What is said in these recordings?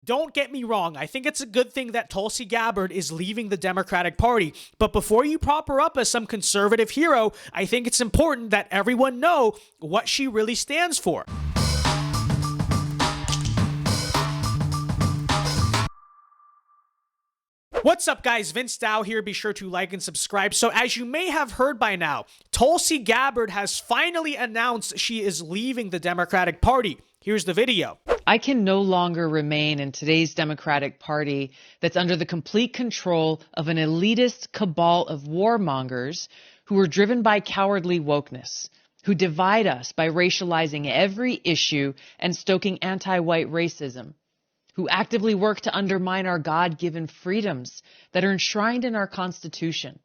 don't get me wrong. I think it's a good thing that Tulsi Gabbard is leaving the Democratic Party. But before you prop her up as some conservative hero, I think it's important that everyone know what she really stands for. What's up, guys? VinceDao here. Be sure to like and subscribe. So as you may have heard by now, Tulsi Gabbard has finally announced she is leaving the Democratic Party. Here's the video. I can no longer remain in today's Democratic Party that's under the complete control of an elitist cabal of warmongers who are driven by cowardly wokeness, who divide us by racializing every issue and stoking anti-white racism, who actively work to undermine our God-given freedoms that are enshrined in our Constitution,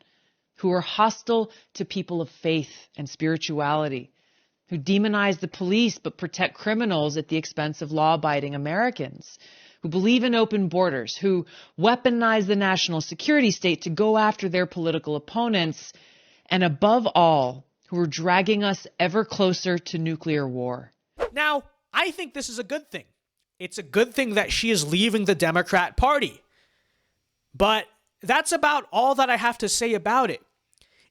who are hostile to people of faith and spirituality, who demonize the police but protect criminals at the expense of law-abiding Americans, who believe in open borders, who weaponize the national security state to go after their political opponents, and above all, who are dragging us ever closer to nuclear war. Now, I think this is a good thing. It's a good thing that she is leaving the Democrat Party. But that's about all that I have to say about it.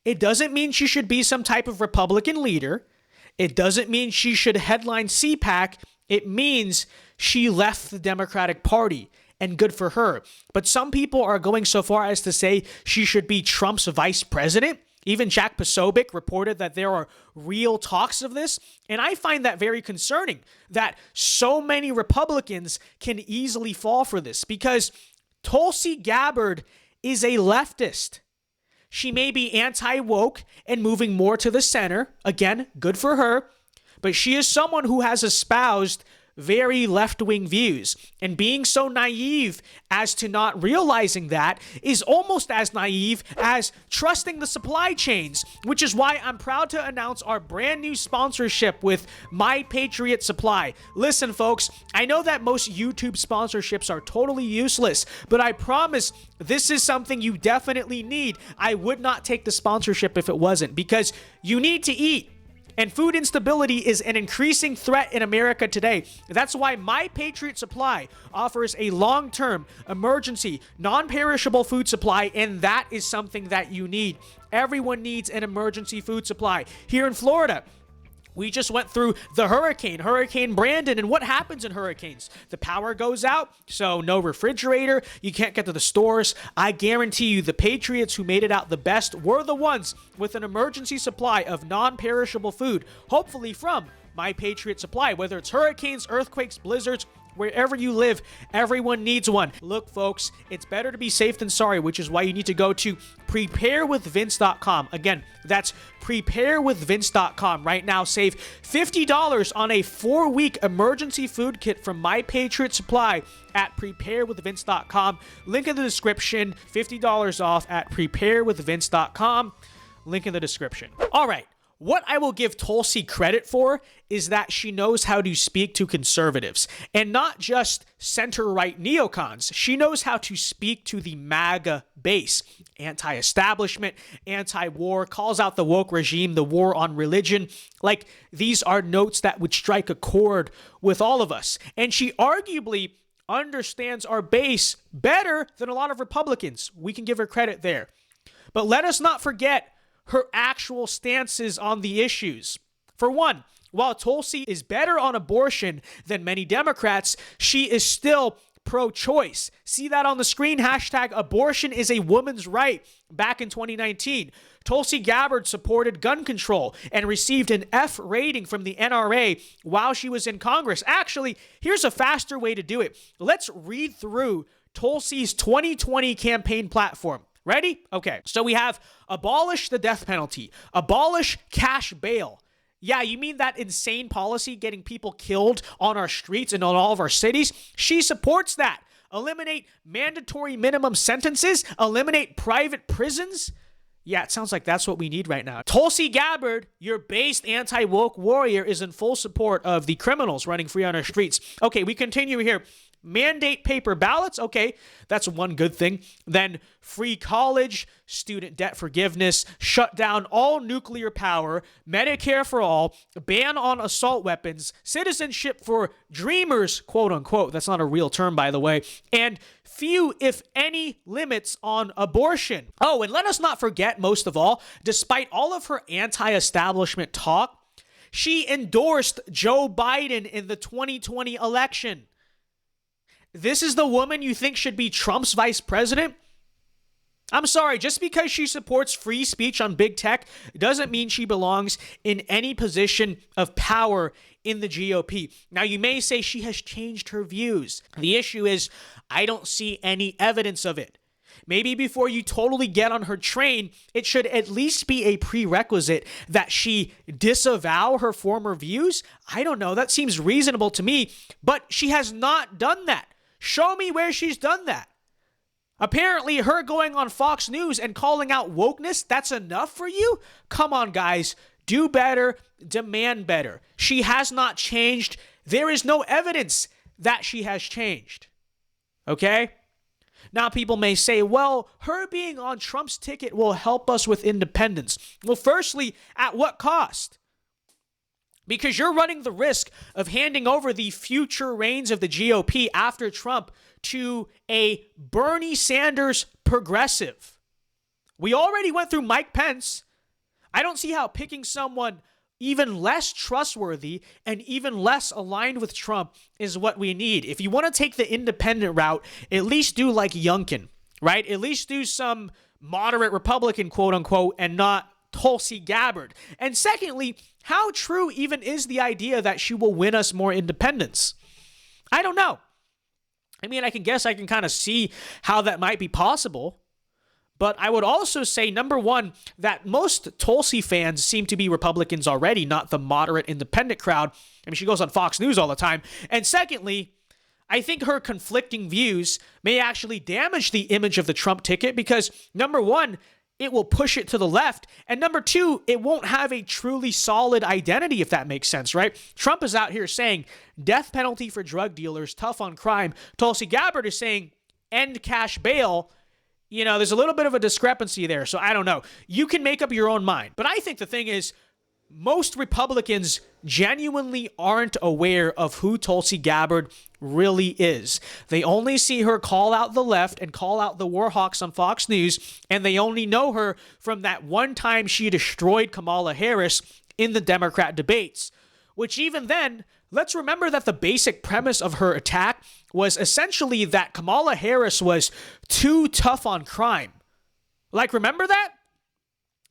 It doesn't mean she should be some type of Republican leader. It doesn't mean she should headline CPAC. It means she left the Democratic Party, and good for her. But some people are going so far as to say she should be Trump's vice president. Even Jack Posobiec reported that there are real talks of this, and I find that very concerning that so many Republicans can easily fall for this because Tulsi Gabbard is a leftist. She may be anti-woke and moving more to the center. Again, good for her, but she is someone who has espoused very left-wing views, and being so naive as to not realizing that is almost as naive as trusting the supply chains, which is why I'm proud to announce our brand new sponsorship with MyPatriotSupply. Listen, folks, I know that most YouTube sponsorships are totally useless, but I promise this is something you definitely need. I would not take the sponsorship if it wasn't, because you need to eat. And food instability is an increasing threat in America today. That's why My Patriot Supply offers a long-term, emergency, non-perishable food supply, and that is something that you need. Everyone needs an emergency food supply. Here in Florida, we just went through the Hurricane Brandon, and what happens in hurricanes? The power goes out, so no refrigerator, you can't get to the stores. I guarantee you the Patriots who made it out the best were the ones with an emergency supply of non-perishable food, hopefully from My Patriot Supply. Whether it's hurricanes, earthquakes, blizzards, wherever you live, everyone needs one. Look, folks, it's better to be safe than sorry, which is why you need to go to preparewithvince.com. Again, that's preparewithvince.com. Right now, save $50 on a 4-week emergency food kit from My Patriot Supply at preparewithvince.com. Link in the description. $50 off at preparewithvince.com. Link in the description. All right. What I will give Tulsi credit for is that she knows how to speak to conservatives, and not just center-right neocons. She knows how to speak to the MAGA base, anti-establishment, anti-war, calls out the woke regime, the war on religion. Like, these are notes that would strike a chord with all of us. And she arguably understands our base better than a lot of Republicans. We can give her credit there. But let us not forget her actual stances on the issues. For one, while Tulsi is better on abortion than many Democrats, she is still pro-choice. See that on the screen? Hashtag abortion is a woman's right back in 2019. Tulsi Gabbard supported gun control and received an F rating from the NRA while she was in Congress. Actually, here's a faster way to do it. Let's read through Tulsi's 2020 campaign platform. Ready? Okay. So we have abolish the death penalty, abolish cash bail. Yeah, you mean that insane policy getting people killed on our streets and on all of our cities? She supports that. Eliminate mandatory minimum sentences, eliminate private prisons. Yeah, it sounds like that's what we need right now. Tulsi Gabbard, your based anti-woke warrior, is in full support of the criminals running free on our streets. Okay, we continue here. Mandate paper ballots. Okay, that's one good thing. Then free college, student debt forgiveness, shut down all nuclear power, Medicare for all, ban on assault weapons, citizenship for dreamers, quote unquote. That's not a real term, by the way. And few, if any, limits on abortion. Oh, and let us not forget, most of all, despite all of her anti-establishment talk, she endorsed Joe Biden in the 2020 election. This is the woman you think should be Trump's vice president? I'm sorry, just because she supports free speech on big tech doesn't mean she belongs in any position of power in the GOP. Now, you may say she has changed her views. The issue is, I don't see any evidence of it. Maybe before you totally get on her train, it should at least be a prerequisite that she disavow her former views. I don't know. That seems reasonable to me, but she has not done that. Show me where she's done that. Apparently, her going on Fox News and calling out wokeness, that's enough for you? Come on, guys. Do better. Demand better. She has not changed. There is no evidence that she has changed. Okay? Now, people may say, well, her being on Trump's ticket will help us with independence. Well, firstly, at what cost? Because you're running the risk of handing over the future reins of the GOP after Trump to a Bernie Sanders progressive. We already went through Mike Pence. I don't see how picking someone even less trustworthy and even less aligned with Trump is what we need. If you want to take the independent route, at least do like Youngkin, right? At least do some moderate Republican, quote unquote, and not Tulsi Gabbard. And secondly, how true even is the idea that she will win us more independence? I don't know. I mean, I can kind of see how that might be possible. But I would also say, number one, that most Tulsi fans seem to be Republicans already, not the moderate independent crowd. I mean, she goes on Fox News all the time. And secondly, I think her conflicting views may actually damage the image of the Trump ticket because, number one, it will push it to the left. And number two, it won't have a truly solid identity, if that makes sense, right? Trump is out here saying death penalty for drug dealers, tough on crime. Tulsi Gabbard is saying end cash bail. You know, there's a little bit of a discrepancy there. So I don't know. You can make up your own mind. But I think the thing is, most Republicans genuinely aren't aware of who Tulsi Gabbard really is. They only see her call out the left and call out the war hawks on Fox News, and they only know her from that one time she destroyed Kamala Harris in the Democrat debates. Which even then, let's remember that the basic premise of her attack was essentially that Kamala Harris was too tough on crime. Like, remember that?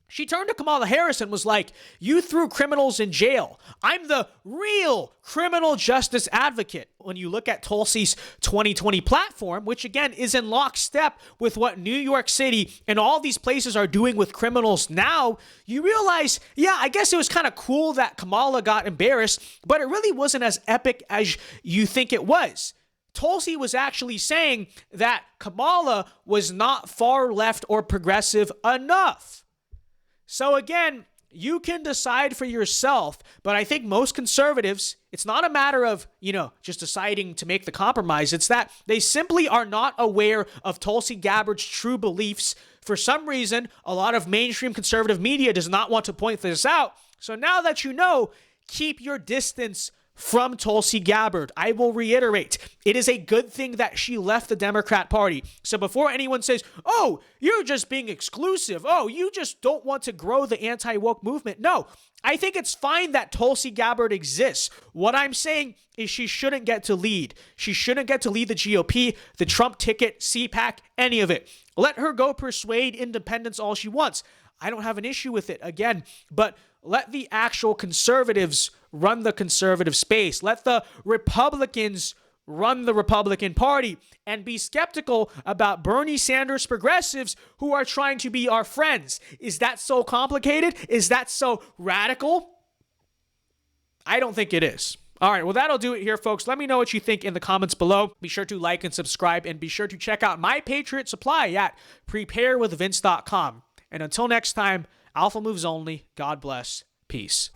She turned to Kamala Harris and was like, you threw criminals in jail. I'm the real criminal justice advocate. When you look at Tulsi's 2020 platform, which again is in lockstep with what New York City and all these places are doing with criminals now, you realize, yeah, I guess it was kind of cool that Kamala got embarrassed, but it really wasn't as epic as you think it was. Tulsi was actually saying that Kamala was not far left or progressive enough. So again, you can decide for yourself, but I think most conservatives, it's not a matter of, just deciding to make the compromise. It's that they simply are not aware of Tulsi Gabbard's true beliefs. For some reason, a lot of mainstream conservative media does not want to point this out. So now that you know, keep your distance from Tulsi Gabbard. I will reiterate, it is a good thing that she left the Democrat Party. So before anyone says, oh, you're just being exclusive. Oh, you just don't want to grow the anti-woke movement. No, I think it's fine that Tulsi Gabbard exists. What I'm saying is she shouldn't get to lead. She shouldn't get to lead the GOP, the Trump ticket, CPAC, any of it. Let her go persuade independents all she wants. I don't have an issue with it, again, but let the actual conservatives run the conservative space. Let the Republicans run the Republican Party and be skeptical about Bernie Sanders progressives who are trying to be our friends. Is that so complicated? Is that so radical? I don't think it is. All right, well, that'll do it here, folks. Let me know what you think in the comments below. Be sure to like and subscribe, and be sure to check out MyPatriotSupply at preparewithvince.com. And until next time, Alpha moves only. God bless. Peace.